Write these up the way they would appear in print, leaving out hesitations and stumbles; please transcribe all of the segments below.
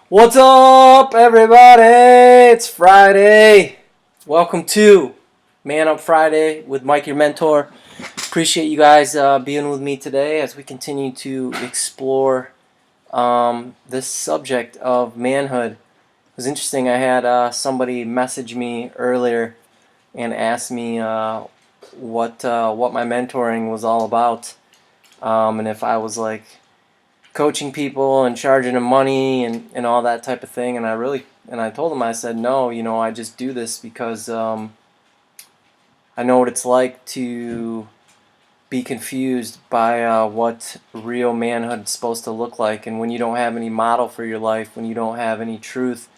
What's up, everybody? It's Friday. Welcome to Man Up Friday with Mike, your mentor. Appreciate you guys being with me today as we continue to explore this subject of manhood. It was interesting. I had somebody message me earlier and ask me what my mentoring was all about, and if I was like coaching people and charging them money and all that type of thing. And I told them, I said, no, I just do this because I know what it's like to be confused by what real manhood is supposed to look like. And when you don't have any model for your life, when you don't have any truth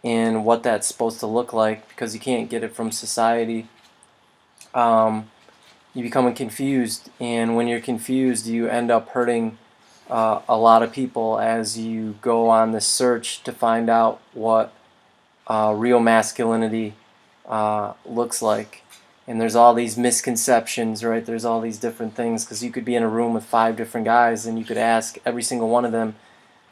in what that's supposed to look like, because you can't get it from society, you become confused. And when you're confused, you end up hurting a lot of people as you go on this search to find out what real masculinity looks like. And there's all these misconceptions, right? There's all these different things, because you could be in a room with 5 different guys and you could ask every single one of them,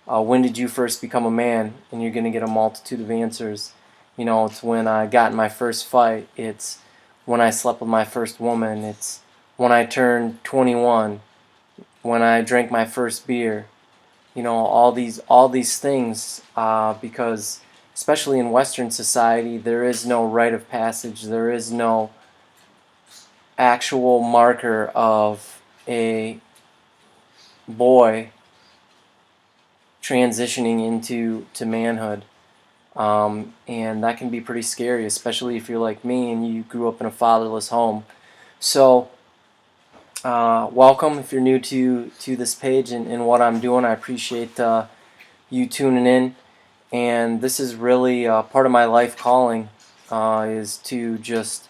when did you first become a man? And you're going to get a multitude of answers. It's when I got in my first fight. It's when I slept with my first woman. It's when I turned 21, when I drank my first beer. All these things, because especially in Western society, there is no rite of passage. There is no actual marker of a boy transitioning into manhood. And that can be pretty scary, especially if you're like me and you grew up in a fatherless home. So welcome if you're new to this page and what I'm doing. I appreciate you tuning in. And this is really part of my life calling, is to just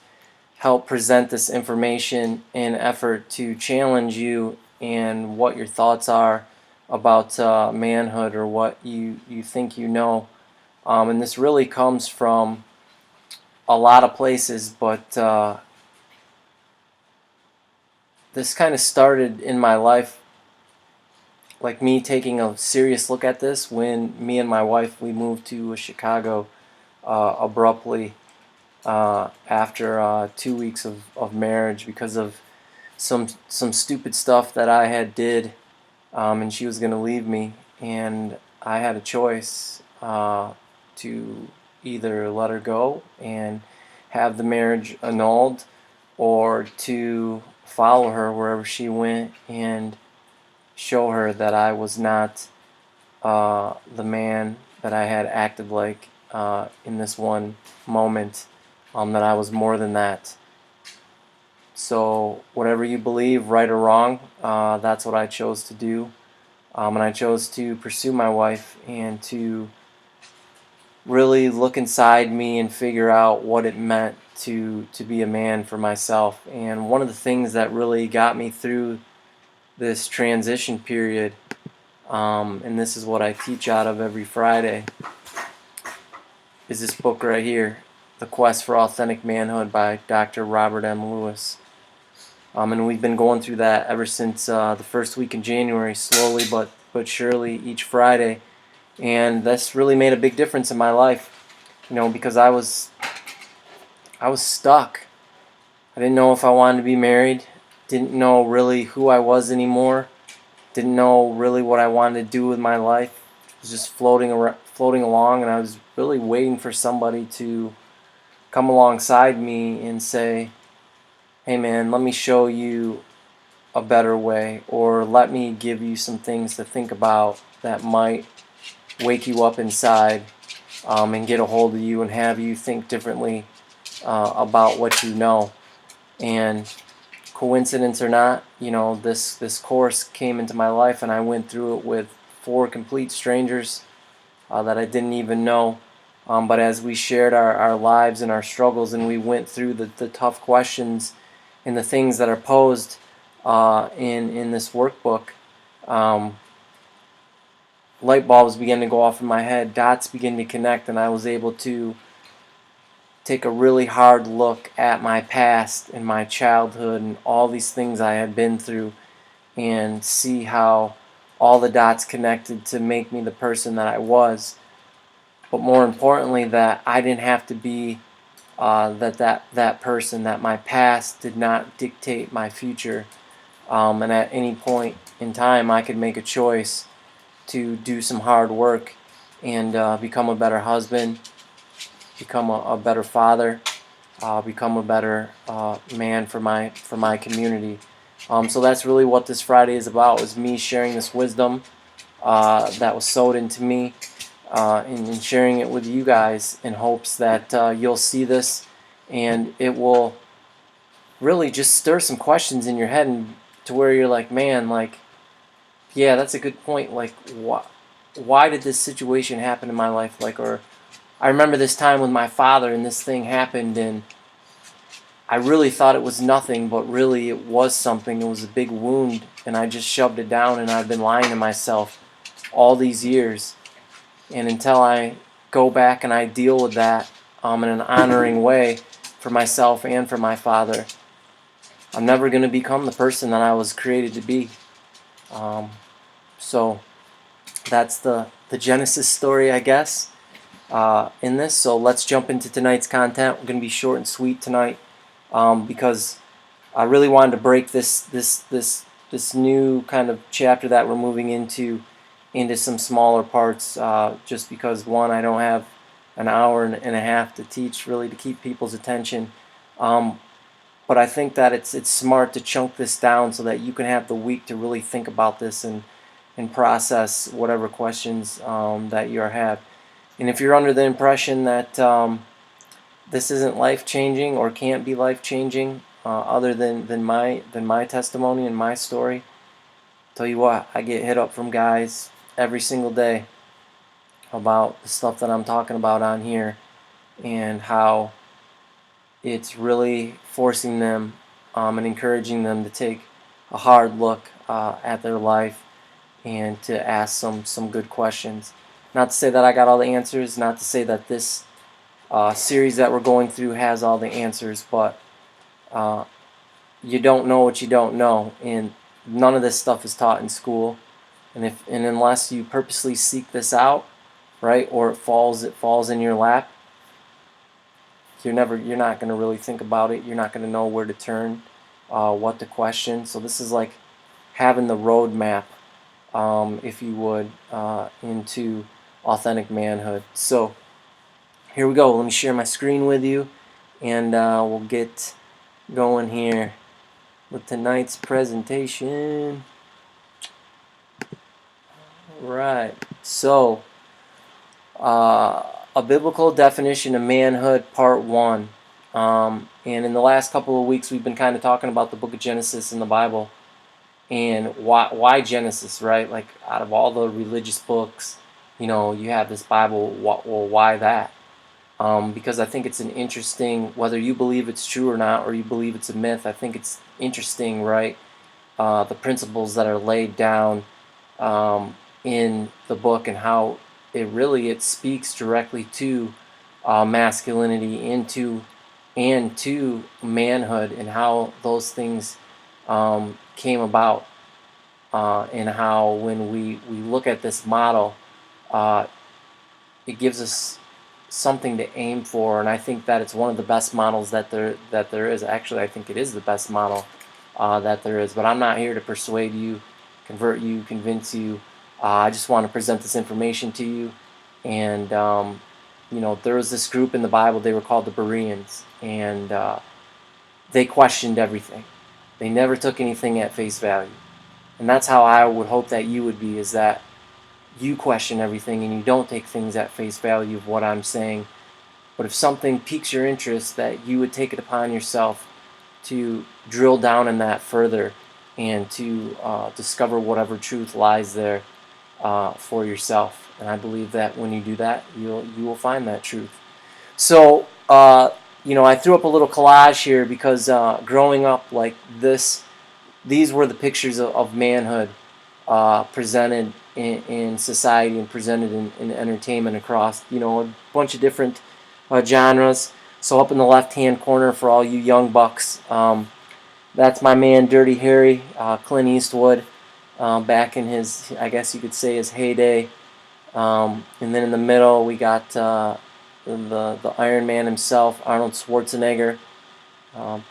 help present this information in effort to challenge you and what your thoughts are about manhood, or what you think you know. And this really comes from a lot of places, but this kind of started in my life, like me taking a serious look at this when me and my wife, we moved to Chicago abruptly after 2 weeks of marriage, because of some stupid stuff that I had did, and she was going to leave me, and I had a choice to either let her go and have the marriage annulled, or to follow her wherever she went and show her that I was not the man that I had acted like in this one moment, that I was more than that. So whatever you believe, right or wrong, that's what I chose to do. And I chose to pursue my wife and to really look inside me and figure out what it meant to be a man for myself. And one of the things that really got me through this transition period, and this is what I teach out of every Friday, is this book right here, The Quest for Authentic Manhood by Dr. Robert M. Lewis. And we've been going through that ever since the first week in January, slowly but surely, each Friday. And that's really made a big difference in my life, because I was stuck. I didn't know if I wanted to be married, didn't know really who I was anymore, didn't know really what I wanted to do with my life. I was just floating along, and I was really waiting for somebody to come alongside me and say, hey man, let me show you a better way, or let me give you some things to think about that might wake you up inside, and get a hold of you and have you think differently about what you know. And coincidence or not, this course came into my life, and I went through it with 4 complete strangers that I didn't even know. But as we shared our lives and our struggles, and we went through the tough questions and the things that are posed in this workbook, light bulbs began to go off in my head, dots began to connect, and I was able to take a really hard look at my past and my childhood and all these things I had been through, and see how all the dots connected to make me the person that I was. but more importantly, that I didn't have to be that person, that my past did not dictate my future. And at any point in time, I could make a choice to do some hard work and become a better husband, become a better father, become a better man for my community. So that's really what this Friday is about, is me sharing this wisdom that was sowed into me, and sharing it with you guys in hopes that you'll see this and it will really just stir some questions in your head, and to where you're like, man, like, yeah, that's a good point. Like, why did this situation happen in my life? Like, or I remember this time with my father and this thing happened, and I really thought it was nothing, but really it was something. It was a big wound, and I just shoved it down, and I've been lying to myself all these years. And until I go back and I deal with that in an honoring way for myself and for my father, I'm never going to become the person that I was created to be. So that's the Genesis story, I guess, in this. So let's jump into tonight's content. We're going to be short and sweet tonight, because I really wanted to break this new kind of chapter that we're moving into some smaller parts, just because, one, I don't have an hour and a half to teach, really, to keep people's attention. But I think that it's smart to chunk this down so that you can have the week to really think about this and process whatever questions that you have. And if you're under the impression that this isn't life-changing or can't be life-changing, other than my testimony and my story, tell you what, I get hit up from guys every single day about the stuff that I'm talking about on here, and how it's really forcing them and encouraging them to take a hard look at their life and to ask some good questions. Not to say that I got all the answers, not to say that this series that we're going through has all the answers, but you don't know what you don't know, and none of this stuff is taught in school. And unless you purposely seek this out, right, or it falls in your lap, you're not going to really think about it. You're not going to know where to turn, what to question. So this is like having the roadmap, if you would, into authentic manhood. So here we go. Let me share my screen with you, and we'll get going here with tonight's presentation. Right. So, a biblical definition of manhood, part 1. And in the last couple of weeks, we've been kind of talking about the book of Genesis in the Bible, and why Genesis, right? Like, out of all the religious books, you have this Bible. Well, why that? Because I think it's an interesting, whether you believe it's true or not, or you believe it's a myth, I think it's interesting, right? The principles that are laid down in the book, and how it speaks directly to masculinity, and to manhood, and how those things came about, and how when we look at this model, it gives us something to aim for. And I think that it's one of the best models that there is. Actually, I think it is the best model that there is. But I'm not here to persuade you, convert you, convince you. I just want to present this information to you. And there was this group in the Bible. They were called the Bereans, and they questioned everything. They never took anything at face value. And that's how I would hope that you would be, is that you question everything and you don't take things at face value of what I'm saying. But if something piques your interest, that you would take it upon yourself to drill down in that further, and to discover whatever truth lies there for yourself. And I believe that when you do that, you will find that truth. So, I threw up a little collage here because growing up like this, these were the pictures of manhood presented in society, and presented in entertainment across, a bunch of different genres. So up in the left-hand corner, for all you young bucks, that's my man Dirty Harry, Clint Eastwood, back in his, I guess you could say, his heyday. And then in the middle, we got the Iron Man himself, Arnold Schwarzenegger. Um,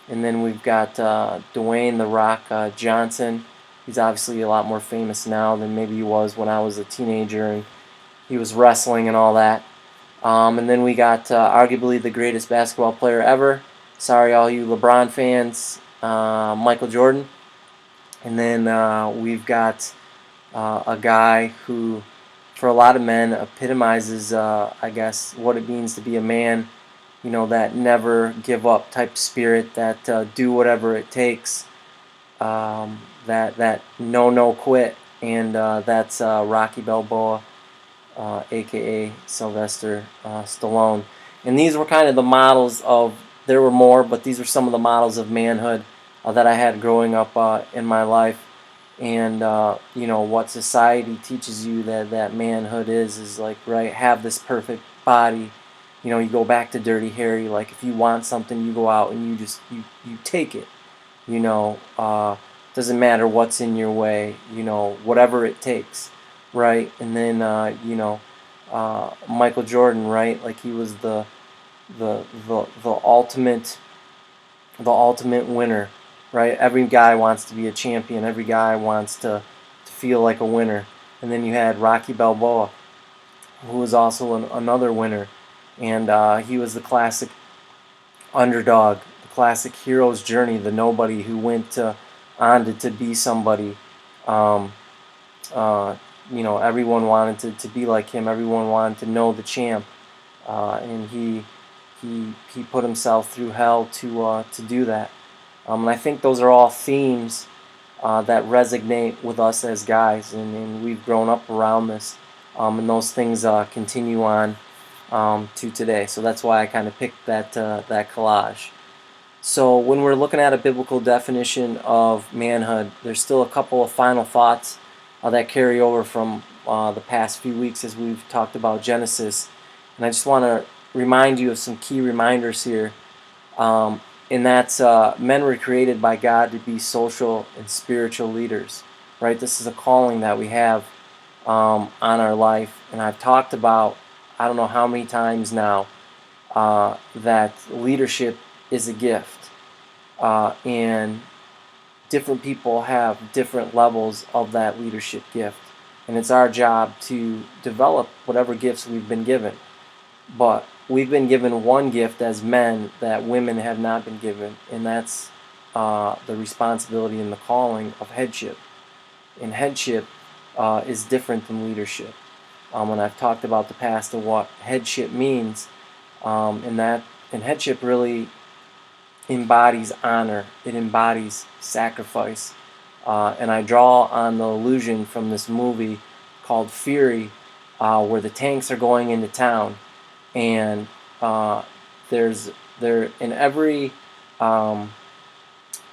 and then we've got Dwayne The Rock Johnson. He's obviously a lot more famous now than maybe he was when I was a teenager and he was wrestling and all that. And then we got arguably the greatest basketball player ever. Sorry, all you LeBron fans, Michael Jordan. And then we've got a guy who, for a lot of men, epitomizes, I guess, what it means to be a man. You know, that never give up type spirit, that do whatever it takes, that no quit, and that's Rocky Balboa, aka Sylvester Stallone. And these were kind of the models of. There were more, but these were some of the models of manhood that I had growing up in my life. And you know what society teaches you that manhood is like, right, have this perfect body. You know, you go back to Dirty Harry. Like, if you want something, you go out and you take it. You know, doesn't matter what's in your way. You know, whatever it takes, right? And then you know, Michael Jordan, right? Like, he was the ultimate winner, right? Every guy wants to be a champion. Every guy wants to feel like a winner. And then you had Rocky Balboa, who was also another winner, and he was the classic underdog, the classic hero's journey, the nobody who went on to be somebody. Um, uh, you know, everyone wanted to be like him. Everyone wanted to know the champ, and he put himself through hell to do that. And I think those are all themes that resonate with us as guys, and we've grown up around this, and those things continue on to today. So that's why I kind of picked that collage. So when we're looking at a biblical definition of manhood, there's still a couple of final thoughts that carry over from the past few weeks as we've talked about Genesis, and I just want to remind you of some key reminders here. And that's men were created by God to be social and spiritual leaders, right? This is a calling that we have on our life, and I've talked about, I don't know how many times now, that leadership is a gift, and different people have different levels of that leadership gift, and it's our job to develop whatever gifts we've been given. But we've been given one gift as men that women have not been given, and that's the responsibility and the calling of headship. And headship is different than leadership. And I've talked about the past of what headship means, and headship really embodies honor. It embodies sacrifice. And I draw on the allusion from this movie called Fury, where the tanks are going into town, and there's there um,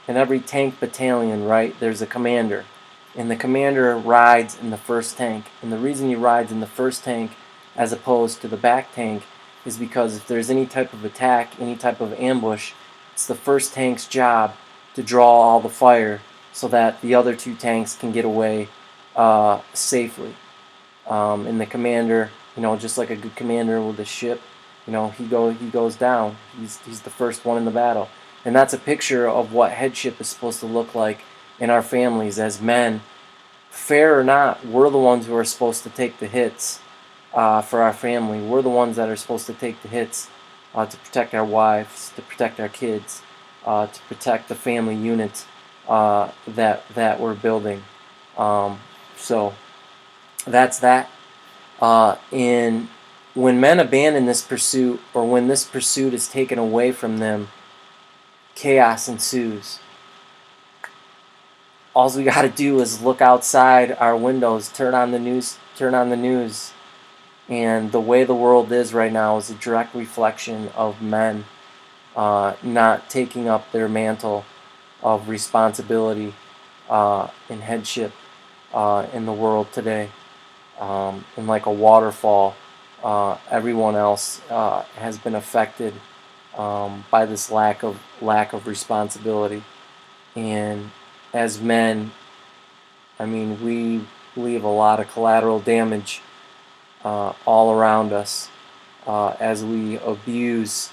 in every tank battalion, right, there's a commander, and the commander rides in the first tank. And the reason he rides in the first tank as opposed to the back tank is because if there's any type of attack, any type of ambush, it's the first tank's job to draw all the fire so that the other two tanks can get away safely. And the commander, you know, just like a good commander with a ship, you know, he goes down. He's the first one in the battle, and that's a picture of what headship is supposed to look like in our families as men. Fair or not, we're the ones who are supposed to take the hits for our family. We're the ones that are supposed to take the hits to protect our wives, to protect our kids, to protect the family unit that we're building. So that's that. And when men abandon this pursuit, or when this pursuit is taken away from them, chaos ensues. All we got to do is look outside our windows, turn on the news, and the way the world is right now is a direct reflection of men not taking up their mantle of responsibility and headship in the world today. And like a waterfall, everyone else has been affected by this lack of responsibility. And as men, I mean, we leave a lot of collateral damage all around us as we abuse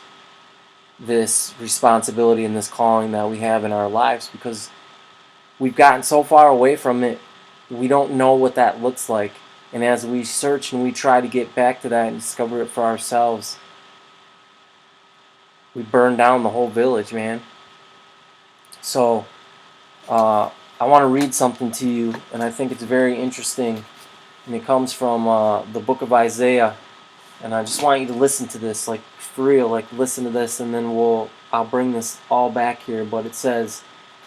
this responsibility and this calling that we have in our lives, because we've gotten so far away from it, we don't know what that looks like. And as we search and we try to get back to that and discover it for ourselves, we burn down the whole village, man. So I want to read something to you, and I think it's very interesting. And it comes from the book of Isaiah. And I just want you to listen to this, like for real, like listen to this, and then I'll bring this all back here. But it says,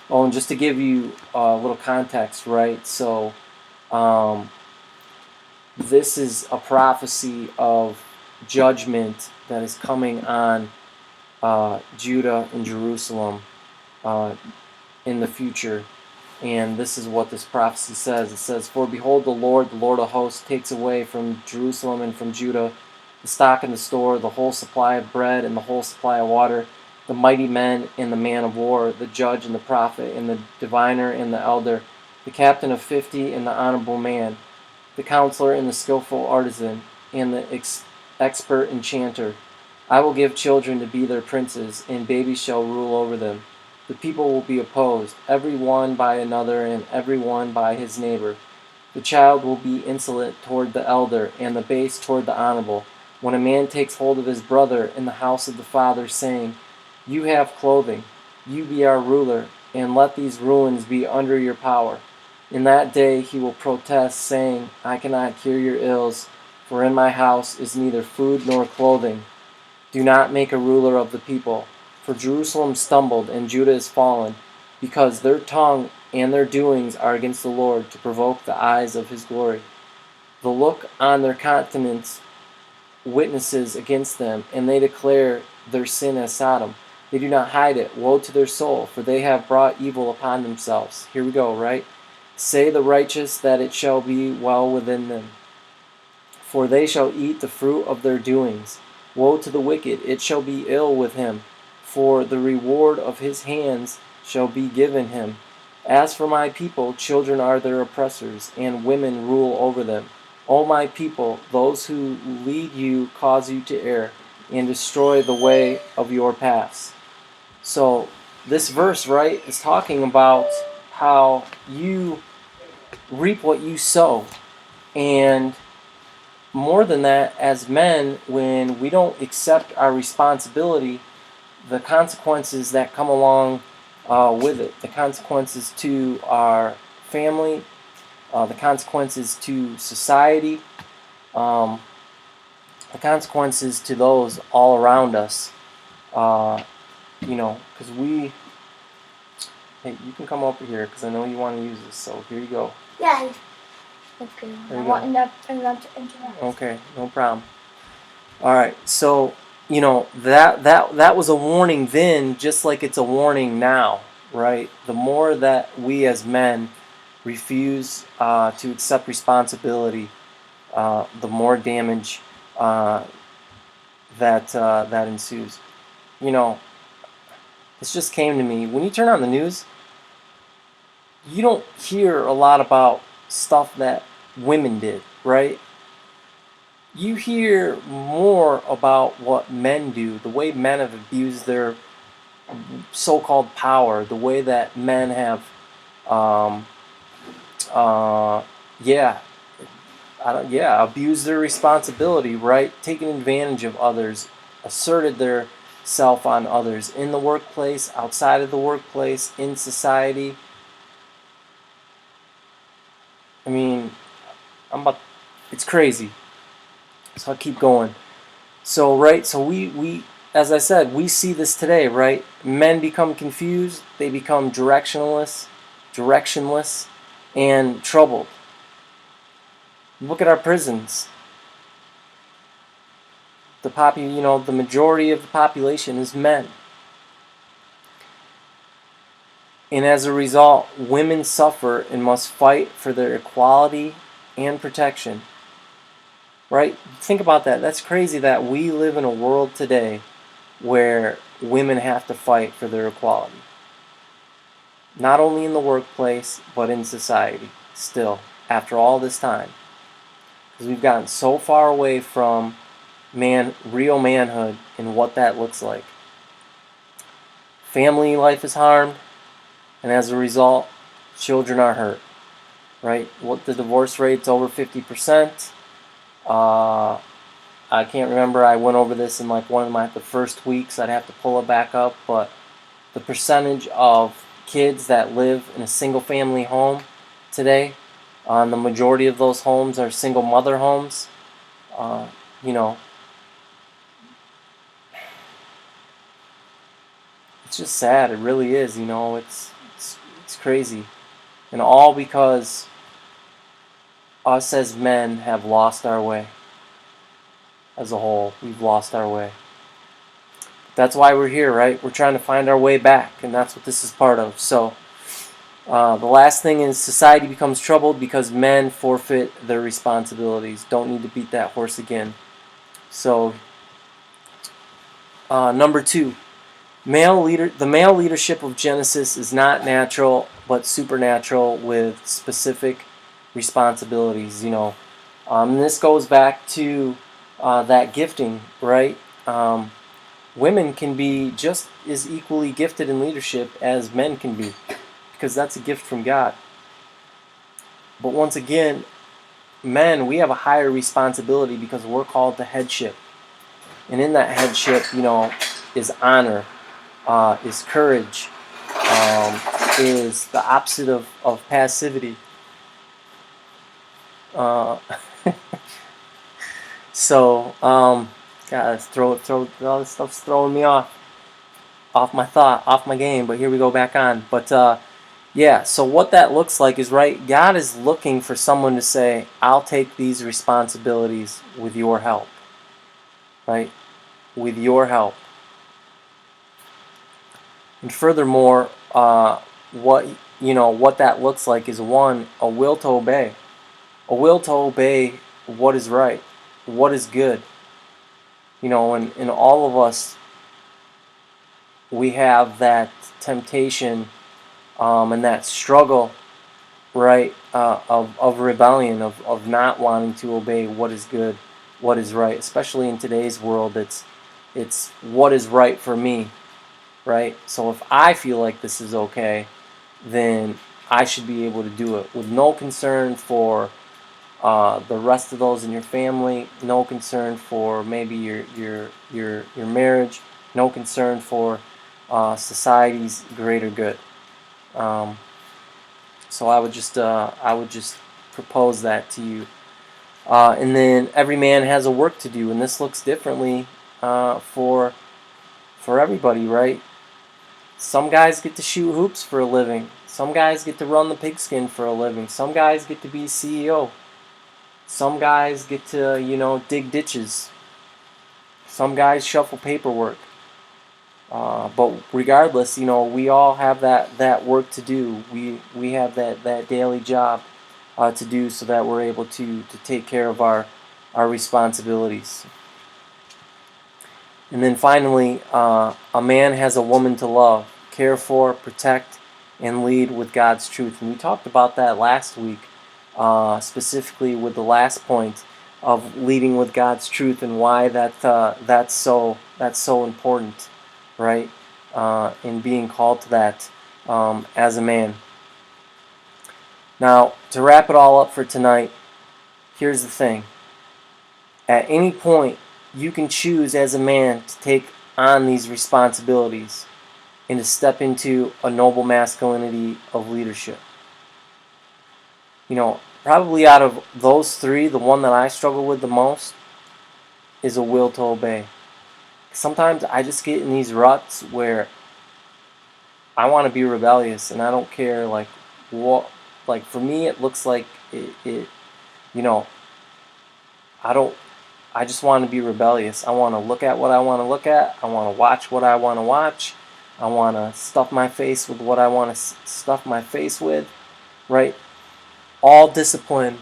oh, and just to give you a little context, right? So this is a prophecy of judgment that is coming on Judah and Jerusalem in the future. And this is what this prophecy says. It says, "For behold, the Lord of hosts, takes away from Jerusalem and from Judah the stock and the store, the whole supply of bread and the whole supply of water, the mighty men and the man of war, the judge and the prophet and the diviner and the elder, the captain of 50 and the honorable man, the counselor and the skillful artisan, and the expert enchanter. I will give children to be their princes, and babies shall rule over them. The people will be opposed, every one by another, and every one by his neighbor. The child will be insolent toward the elder, and the base toward the honorable. When a man takes hold of his brother in the house of the father, saying, You have clothing, you be our ruler, and let these ruins be under your power. In that day he will protest, saying, I cannot cure your ills, for in my house is neither food nor clothing. Do not make a ruler of the people. For Jerusalem stumbled, and Judah is fallen, because their tongue and their doings are against the Lord, to provoke the eyes of his glory. The look on their countenance witnesses against them, and they declare their sin as Sodom. They do not hide it. Woe to their soul, for they have brought evil upon themselves." Here we go, right? "Say the righteous that it shall be well within them, for they shall eat the fruit of their doings. Woe to the wicked, it shall be ill with him, for the reward of his hands shall be given him. As for my people, children are their oppressors, and women rule over them. O my people, those who lead you cause you to err, and destroy the way of your paths." So this verse, right, is talking about how you reap what you sow. And more than that, as men, when we don't accept our responsibility, the consequences that come along with it, the consequences to our family, the consequences to society, the consequences to those all around us, because hey, you can come over here because I know you want to use this, so here you go. Yeah, okay. I want to interact. Okay, no problem. All right, so that was a warning then, just like it's a warning now, right? The more that we as men refuse to accept responsibility, the more damage that ensues. This just came to me. When you turn on the news, you don't hear a lot about stuff that women did, right? You hear more about what men do, the way men have abused their so-called power, the way that men have, abused their responsibility, right? Taken advantage of others, asserted their self on others in the workplace, outside of the workplace, in society. I mean, it's crazy. So I'll keep going. So, right, so we as I said, we see this today, right? Men become confused, they become directionless, and troubled. Look at our prisons. The majority of the population is men. And as a result, women suffer and must fight for their equality and protection. Right? Think about that. That's crazy that we live in a world today where women have to fight for their equality. Not only in the workplace, but in society, still, after all this time. Because we've gotten so far away from real manhood and what that looks like. Family life is harmed, and as a result, children are hurt. Right? What the divorce rate's over 50%. I can't remember. I went over this in like one of the first weeks. I'd have to pull it back up, but the percentage of kids that live in a single family home today, the majority of those homes are single mother homes. You know, it's just sad. It really is. You know, it's crazy, and all because us as men have lost our way. As a whole, we've lost our way. That's why we're here, right? We're trying to find our way back, and that's what this is part of. So, the last thing is society becomes troubled because men forfeit their responsibilities. Don't need to beat that horse again. So, number 2, the male leadership of Genesis is not natural, but supernatural with specific responsibilities. You know, and this goes back to that gifting, right? Women can be just as equally gifted in leadership as men can be, because that's a gift from God. But once again, men, we have a higher responsibility because we're called to headship. And in that headship, you know, is honor, is courage, is the opposite of passivity. So, God, all this stuff's throwing me off my game, but here we go back on. But, yeah, so what that looks like is, right, God is looking for someone to say, I'll take these responsibilities with your help. Right? With your help. And furthermore, what that looks like is, one, a will to obey. A will to obey what is right, what is good. You know, and in all of us, we have that temptation and that struggle, right, of rebellion, of not wanting to obey what is good, what is right. Especially in today's world, it's what is right for me, right? So if I feel like this is okay, then I should be able to do it with no concern for the rest of those in your family, no concern for maybe your marriage, no concern for society's greater good. So I would just propose that to you. And then every man has a work to do, and this looks differently for everybody, right? Some guys get to shoot hoops for a living. Some guys get to run the pigskin for a living. Some guys get to be CEO. Some guys get to, dig ditches. Some guys shuffle paperwork. But regardless, we all have that work to do. We have that daily job to do, so that we're able to take care of our responsibilities. And then finally, a man has a woman to love, care for, protect, and lead with God's truth. And we talked about that last week, specifically with the last point of leading with God's truth and why that's so important, right? In being called to that as a man. Now, to wrap it all up for tonight, here's the thing. At any point, you can choose as a man to take on these responsibilities and to step into a noble masculinity of leadership. Probably out of those three, the one that I struggle with the most is a will to obey. Sometimes I just get in these ruts where I want to be rebellious, and I don't care what. For me, it looks like it I just want to be rebellious. I want to look at what I want to look at. I want to watch what I want to watch. I want to stuff my face with what I want to stuff my face with, right? All discipline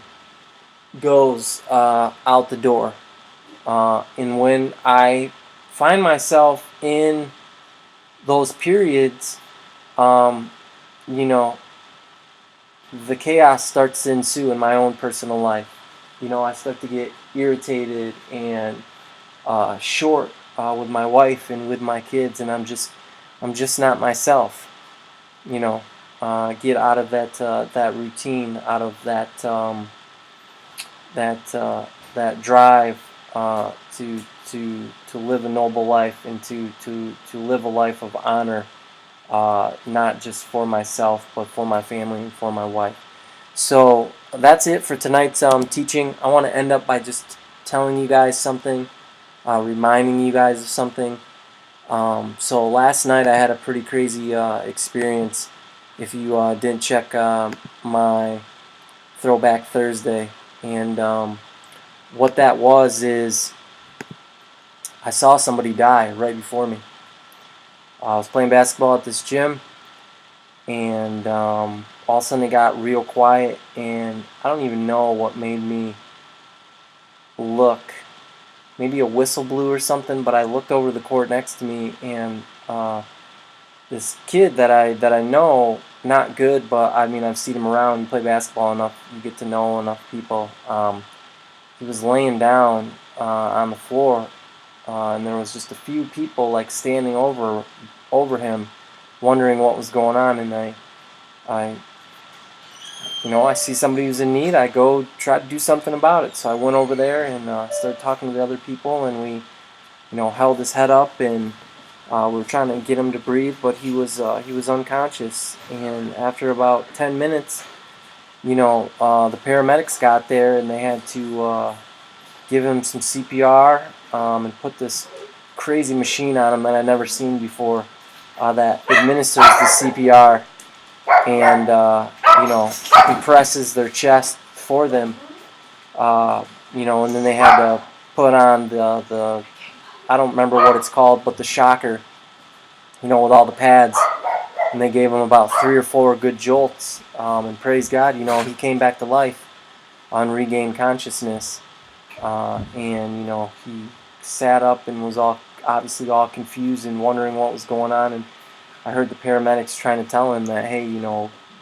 goes out the door. And when I find myself in those periods, the chaos starts to ensue in my own personal life. I start to get irritated and short with my wife and with my kids, and I'm just not myself. You know, get out of that routine, out of that that drive to live a noble life and to live a life of honor, not just for myself but for my family and for my wife. So that's it for tonight's teaching. I want to end up by just telling you guys something, reminding you guys of something. So last night I had a pretty crazy experience. If you didn't check my Throwback Thursday, and what that was is I saw somebody die right before me. I was playing basketball at this gym, and all of a sudden it got real quiet, and I don't even know what made me look. Maybe a whistle blew or something, but I looked over the court next to me, and this kid that I know, not good, but I mean I've seen him around. You play basketball enough, you get to know enough people. He was laying down on the floor, and there was just a few people like standing over him, wondering what was going on. And I I see somebody who's in need. I go try to do something about it. So I went over there and started talking to the other people, and we held his head up, and we were trying to get him to breathe, but he was unconscious. And after about 10 minutes, the paramedics got there, and they had to give him some CPR, and put this crazy machine on him that I'd never seen before, that administers the CPR, and compresses their chest for them. And then they had to put on the I don't remember what it's called, but the shocker, with all the pads, and they gave him about 3 or 4 good jolts, and praise God, he came back to life on regained consciousness. And he sat up and was obviously all confused and wondering what was going on. And I heard the paramedics trying to tell him that, hey,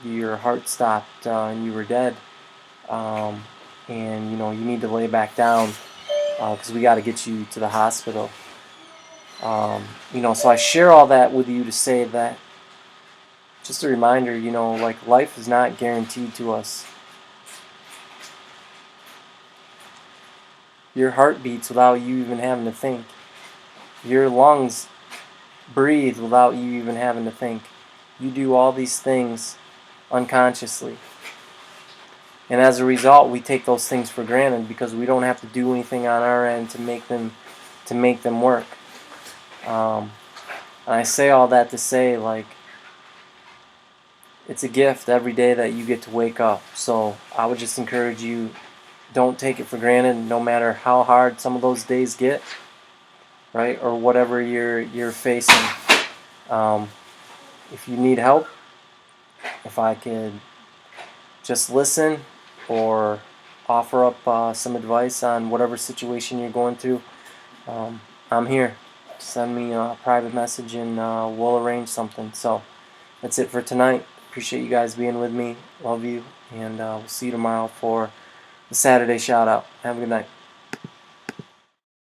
your heart stopped, and you were dead, and you need to lay back down, because we got to get you to the hospital. So I share all that with you to say that, just a reminder, like, life is not guaranteed to us. Your heart beats without you even having to think. Your lungs breathe without you even having to think. You do all these things unconsciously. And as a result, we take those things for granted because we don't have to do anything on our end to make them work. And I say all that to say, like, it's a gift every day that you get to wake up. So I would just encourage you, don't take it for granted, no matter how hard some of those days get, right? Or whatever you're facing. If you need help, if I could just listen or offer up some advice on whatever situation you're going through, I'm here. Send me a private message, and we'll arrange something. So that's it for tonight. Appreciate you guys being with me. Love you, and we'll see you tomorrow for the Saturday shout out. Have a good night.